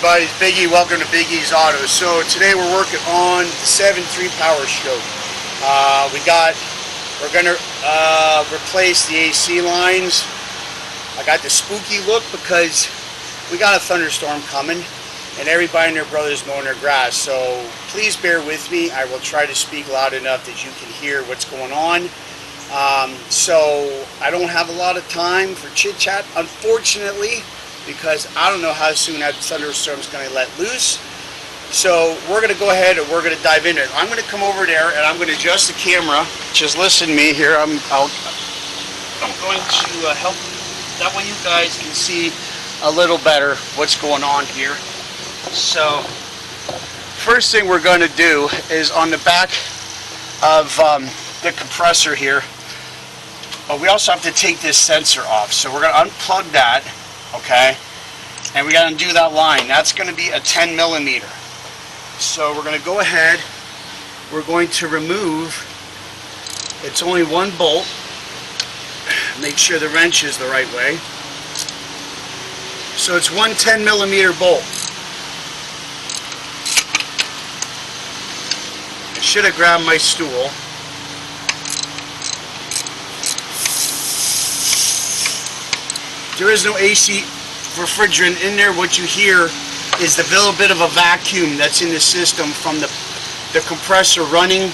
everybody, it's Biggie. Welcome to Biggie's Auto. So today we're working on the 7.3 Power Stroke. We're gonna replace the AC lines. I got the spooky look because we got a thunderstorm coming and everybody and their brothers mowing their grass. So please bear with me. I will try to speak loud enough that you can hear what's going on. So I don't have a lot of time for chit chat, unfortunately, because I don't know how soon that thunderstorm is going to let loose. So we're going to go ahead and we're going to dive into it. I'm going to come over there and I'm going to adjust the camera. Just listen to me here. I'm going to help. That way you guys can see a little better what's going on here. So first thing we're going to do is on the back of the compressor here. We also have to take this sensor off. So we're going to unplug that. Okay, and we got to do that line. That's going to be a 10 millimeter. So we're going to go ahead. We're going to remove. It's only one bolt. Make sure the wrench is the right way. So it's one 10 millimeter bolt. I should have grabbed my stool. There is no AC refrigerant in there. What you hear is the little bit of a vacuum that's in the system from the compressor running.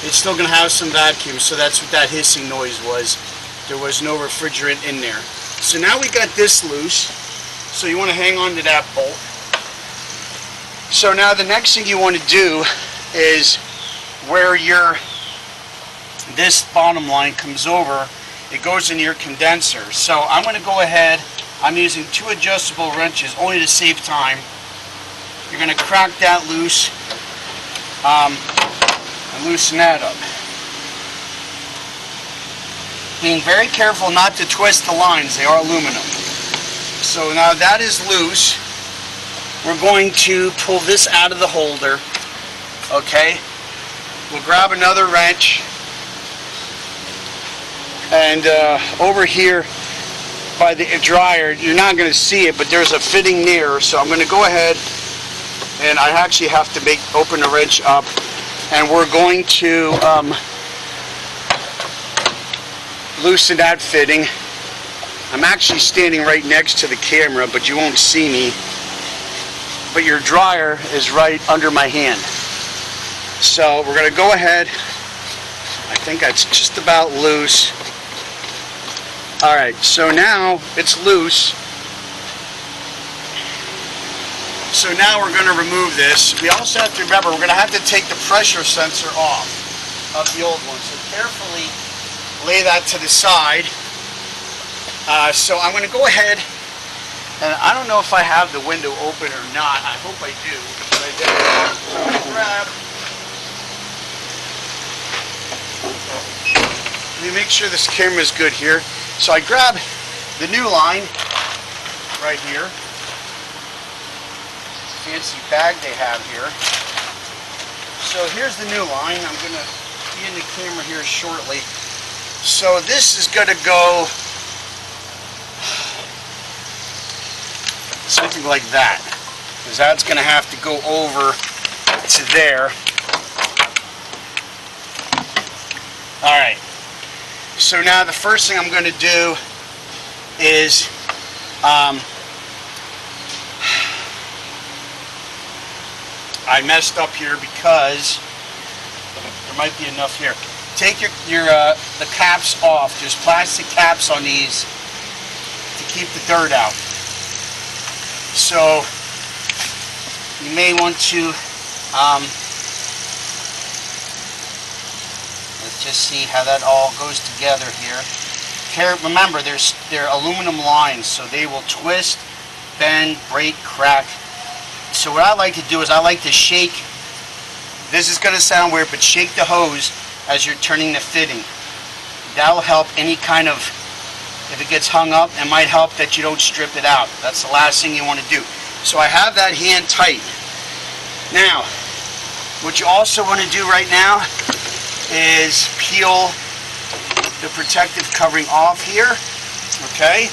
It's still going to have some vacuum, so that's what that hissing noise was. There was no refrigerant in there. So now we got this loose, so you want to hang on to that bolt. So now the next thing you want to do is where this bottom line comes over, it goes in your condenser. So I'm going to go ahead, I'm using 2 adjustable wrenches only to save time. You're going to crack that loose and loosen that up. Being very careful not to twist the lines, they are aluminum. So now that is loose, we're going to pull this out of the holder. Okay, we'll grab another wrench. And over here by the dryer, you're not going to see it, but there's a fitting near. So I'm going to go ahead and I actually have to open the wrench up, and we're going to loosen that fitting. I'm actually standing right next to the camera, but you won't see me. But your dryer is right under my hand. So we're going to go ahead. I think that's just about loose. Alright, so now it's loose. So now we're going to remove this. We also have to remember, we're going to have to take the pressure sensor off of the old one. So carefully lay that to the side. So I'm going to go ahead, and I don't know if I have the window open or not. I hope I do, but I did. So I'm going to grab. Let me make sure this camera is good here. So I grab the new line right here. Fancy bag they have here. So here's the new line. I'm going to be in the camera here shortly. So this is going to go something like that, because that's going to have to go over to there. Alright. So now the first thing I'm going to do is I messed up here because there might be enough here. Take the caps off. There's plastic caps on these to keep the dirt out. So you may want to let's just see how that all goes together here. Remember, they're aluminum lines, so they will twist, bend, break, crack. So what I like to do is I like to shake. This is going to sound weird, but shake the hose as you're turning the fitting. That'll help any kind of, if it gets hung up, it might help that you don't strip it out. That's the last thing you want to do. So I have that hand tight. Now, what you also want to do right now is peel the protective covering off here. Okay.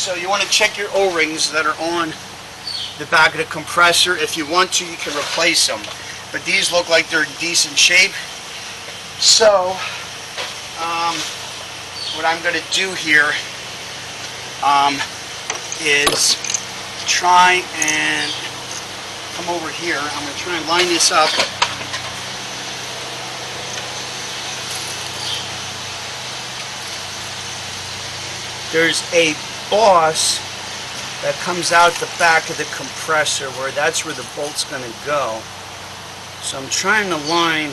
So you want to check your O-rings that are on the back of the compressor. If you want to, you can replace them. But these look like they're in decent shape. So, what I'm going to do here is try and come over here. I'm going to try and line this up. There's a boss that comes out the back of the compressor where that's where the bolt's going to go. So I'm trying to line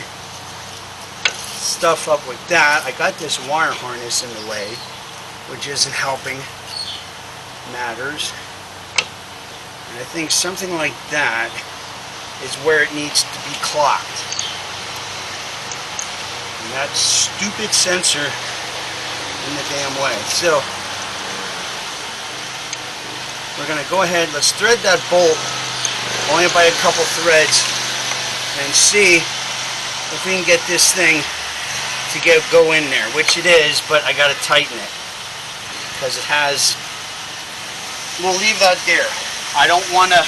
stuff up with that. I got this wire harness in the way, which isn't helping matters. And I think something like that is where it needs to be clocked. And that stupid sensor in the damn way. So we're going to go ahead, let's thread that bolt only by a couple threads and see if we can get this thing to go in there, which it is, but I got to tighten it because it has, we'll leave that there. I don't want to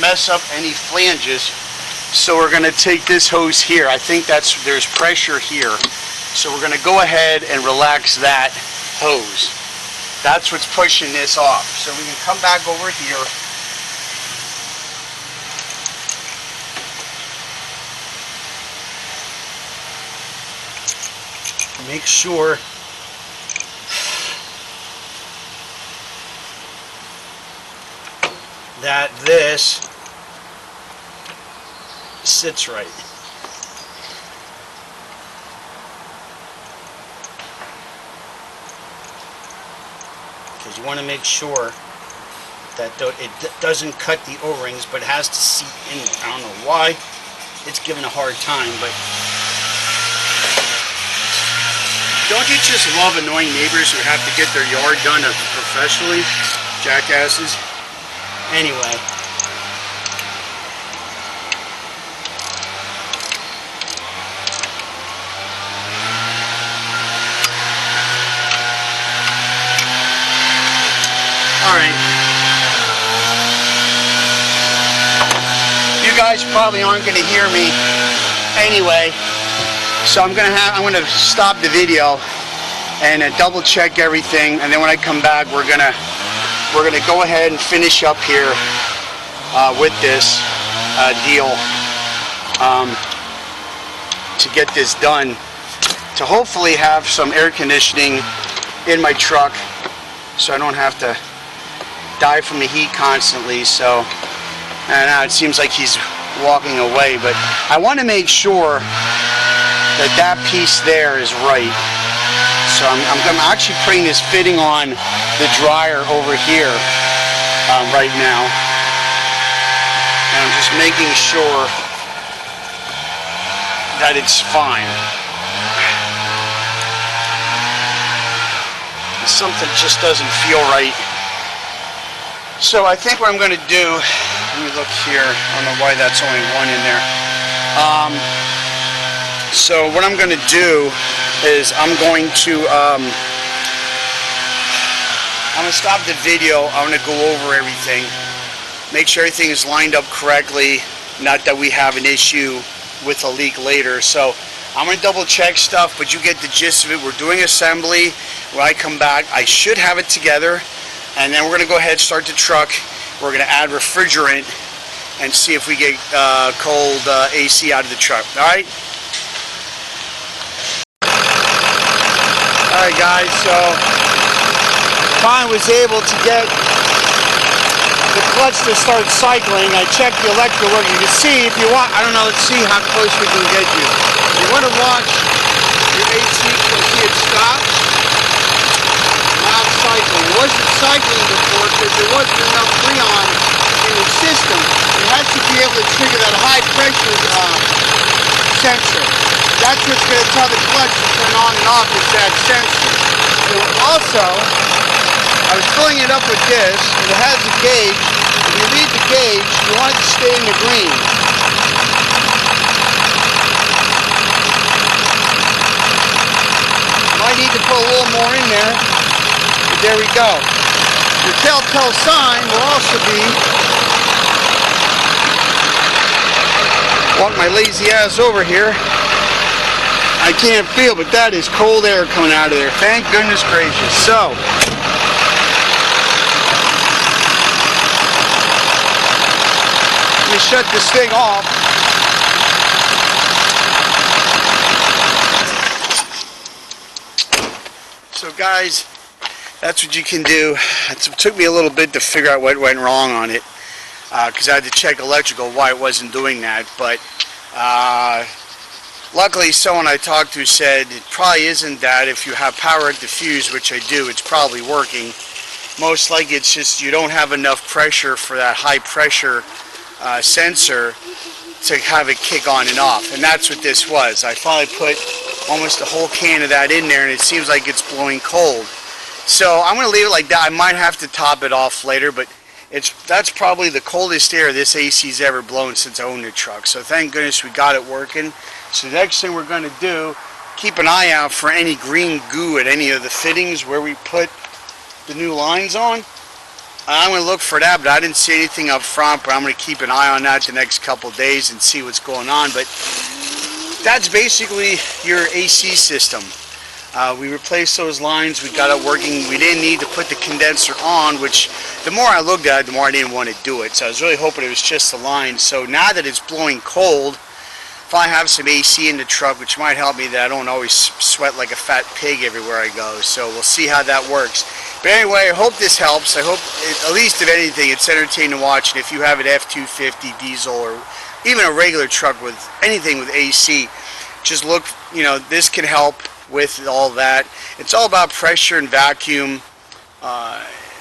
mess up any flanges, so we're going to take this hose here. I think there's pressure here, so we're going to go ahead and relax that hose. That's what's pushing this off. So we can come back over here. Make sure that this sits right. Because you want to make sure that it doesn't cut the O-rings, but it has to seat in there. I don't know why it's given a hard time, but don't you just love annoying neighbors who have to get their yard done professionally? Jackasses. Anyway. Alright. You guys probably aren't going to hear me anyway. So I'm gonna stop the video and double check everything, and then when I come back, we're gonna go ahead and finish up here with this deal to get this done, to hopefully have some air conditioning in my truck, so I don't have to die from the heat constantly. So, and now it seems like he's walking away, but I want to make sure that piece there is right. So I'm actually putting this fitting on the dryer over here right now, and I'm just making sure that it's fine. Something just doesn't feel right. So I think what I'm going to do, let me look here, I don't know why that's only one in there. So what I'm going to do is I'm going to stop the video. I'm going to go over everything, make sure everything is lined up correctly, not that we have an issue with a leak later. So I'm going to double check stuff, but you get the gist of it. We're doing assembly. When I come back, I should have it together, and then we're going to go ahead and start the truck. We're going to add refrigerant and see if we get cold AC out of the truck. All right? Alright guys, so finally was able to get the clutch to start cycling. I checked the electrical work. You can see if you want, I don't know, let's see how close we can get you. If you want to watch your AC, you'll see it stop. Now it's cycling. It wasn't cycling before because there wasn't enough freon in the system. You had to be able to trigger that high pressure sensor. That's what's going to tell the clutch to turn on and off, is that sensor. So also, I was filling it up with this, and it has a gauge. If you read the gauge, you want it to stay in the green. Might need to put a little more in there, but there we go. The telltale sign will also be, walk my lazy ass over here. I can't feel, but that is cold air coming out of there. Thank goodness gracious. So, let me shut this thing off. So guys, that's what you can do. It took me a little bit to figure out what went wrong on it, because I had to check electrical why it wasn't doing that, but luckily someone I talked to said it probably isn't that. If you have power at the fuse, which I do, it's probably working. Most likely it's just you don't have enough pressure for that high pressure sensor to have it kick on and off, and that's what this was. I finally put almost a whole can of that in there, and it seems like it's blowing cold. So I'm going to leave it like that. I might have to top it off later, but that's probably the coldest air this AC's ever blown since I owned the truck. So thank goodness we got it working. So the next thing we're going to do, keep an eye out for any green goo at any of the fittings where we put the new lines on. I'm going to look for that, but I didn't see anything up front, but I'm going to keep an eye on that the next couple days and see what's going on. But that's basically your AC system. We replaced those lines, we got it working. We didn't need to put the condenser on, which the more I looked at it, the more I didn't want to do it. So I was really hoping it was just the line. So now that it's blowing cold, if I have some AC in the truck, which might help me that I don't always sweat like a fat pig everywhere I go. So we'll see how that works. But anyway, I hope this helps. I hope, at least if anything, it's entertaining to watch. And if you have an F250 diesel or even a regular truck with anything with AC, just look, this can help with all that. It's all about pressure and vacuum.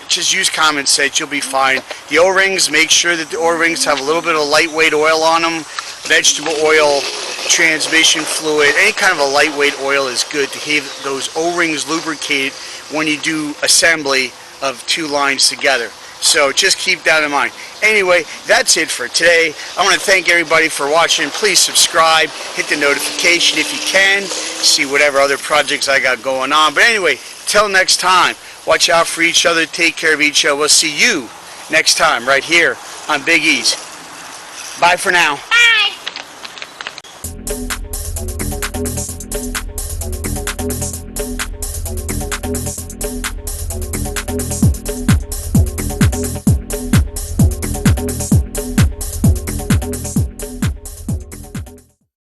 Just use common sense, you'll be fine. The O-rings, make sure that the O-rings have a little bit of lightweight oil on them. Vegetable oil, transmission fluid, any kind of a lightweight oil is good to have those O-rings lubricated when you do assembly of two lines together. So just keep that in mind. Anyway, that's it for today. I want to thank everybody for watching. Please subscribe, hit the notification if you can, see whatever other projects I got going on. But anyway, till next time, watch out for each other, take care of each other. We'll see you next time right here on Big E's. Bye for now. Bye.